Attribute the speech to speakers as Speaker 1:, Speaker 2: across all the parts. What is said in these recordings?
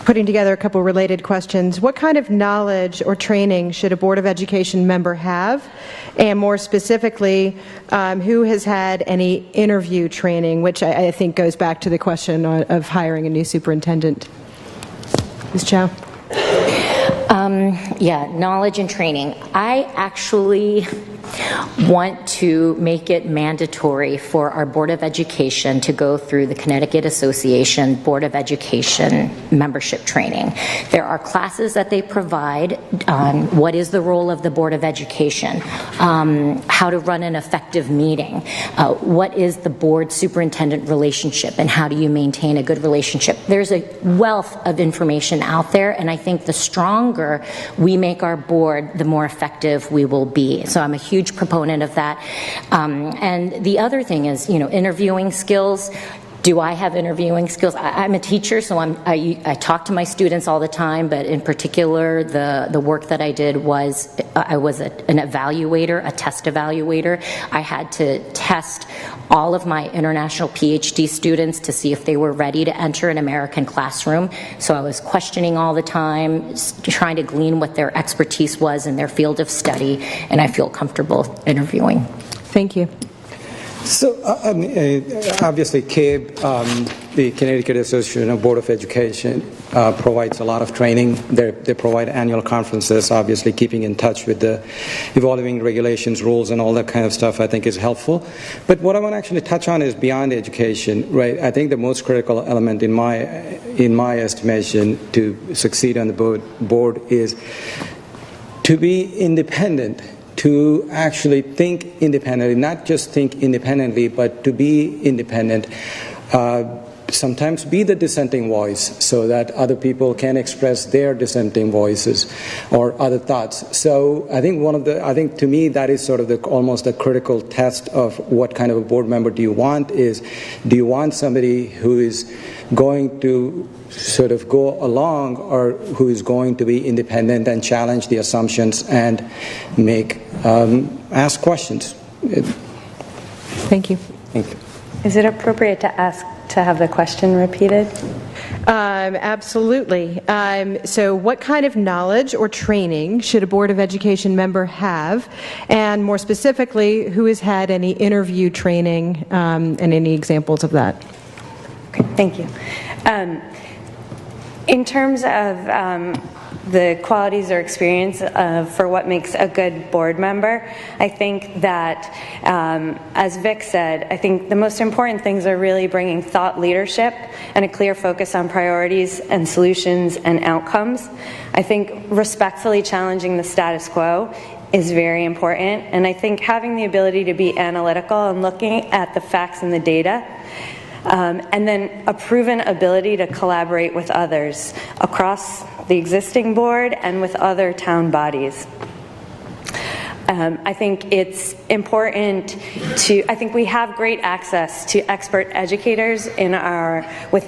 Speaker 1: putting together a couple related questions. What kind of knowledge or training should a Board of Education member have? And more specifically, who has had any interview training, which I think goes back to the question of hiring a new superintendent. Ms. Chow.
Speaker 2: Yeah, knowledge and training. I actually want to make it mandatory for our Board of Education to go through the Connecticut Association Board of Education membership training. There are classes that they provide on what is the role of the Board of Education, how to run an effective meeting, what is the board superintendent relationship, and how do you maintain a good relationship. There's a wealth of information out there, and I think the stronger we make our board, the more effective we will be. So I'm a huge proponent of that. And the other thing is, interviewing skills. Do I have interviewing skills? I'm a teacher, so I talk to my students all the time, but in particular, the work that I did was, I was an evaluator, a test evaluator. I had to test all of my international PhD students to see if they were ready to enter an American classroom. So I was questioning all the time, trying to glean what their expertise was in their field of study, and I feel comfortable interviewing.
Speaker 1: Thank you.
Speaker 3: So, obviously, CABE, the Connecticut Association of Board of Education, provides a lot of training. They provide annual conferences. Obviously, keeping in touch with the evolving regulations, rules, and all that kind of stuff, I think, is helpful. But what I want to actually touch on is beyond education, right? I think the most critical element in my estimation to succeed on the board is to be independent, to actually think independently, not just think independently, but to be independent. Sometimes be the dissenting voice so that other people can express their dissenting voices or other thoughts. So I think to me that is sort of almost a critical test of what kind of a board member do you want somebody who is going to sort of go along, or who is going to be independent and challenge the assumptions and ask questions.
Speaker 1: Thank you.
Speaker 3: Thank you.
Speaker 4: Is it appropriate to have the question repeated?
Speaker 1: Absolutely. So what kind of knowledge or training should a Board of Education member have? And more specifically, who has had any interview training and any examples of that?
Speaker 4: Okay, thank you. In terms of the qualities or experience for what makes a good board member, I think that, as Vic said, I think the most important things are really bringing thought leadership and a clear focus on priorities and solutions and outcomes. I think respectfully challenging the status quo is very important, and I think having the ability to be analytical and looking at the facts and the data, and then a proven ability to collaborate with others across the existing board and with other town bodies. I think it's important I think we have great access to expert educators within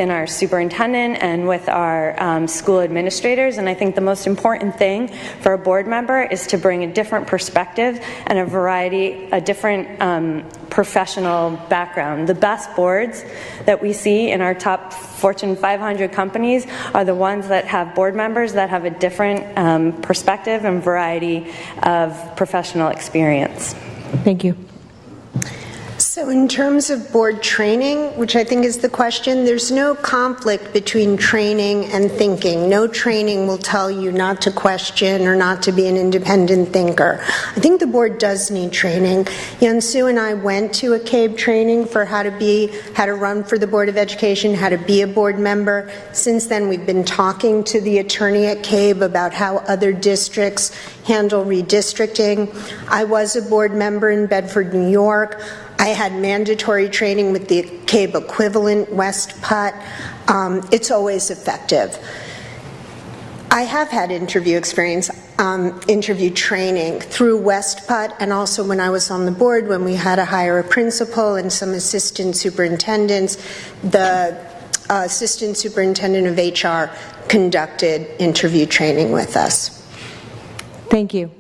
Speaker 4: our superintendent and with our school administrators, and I think the most important thing for a board member is to bring a different perspective and a different professional background. The best boards that we see in our top Fortune 500 companies are the ones that have board members that have a different perspective and variety of professional experience.
Speaker 1: Thank you.
Speaker 5: So in terms of board training, which I think is the question, there's no conflict between training and thinking. No training will tell you not to question or not to be an independent thinker. I think the board does need training. Hyun-Soo and I went to a CABE training for how to run for the Board of Education, how to be a board member. Since then, we've been talking to the attorney at CABE about how other districts handle redistricting. I was a board member in Bedford, New York. I had mandatory training with the CABE equivalent, West Putt. It's always effective. I have had interview experience, interview training through West Putt, and also when I was on the board when we had to hire a principal and some assistant superintendents. The assistant superintendent of HR conducted interview training with us.
Speaker 1: Thank you.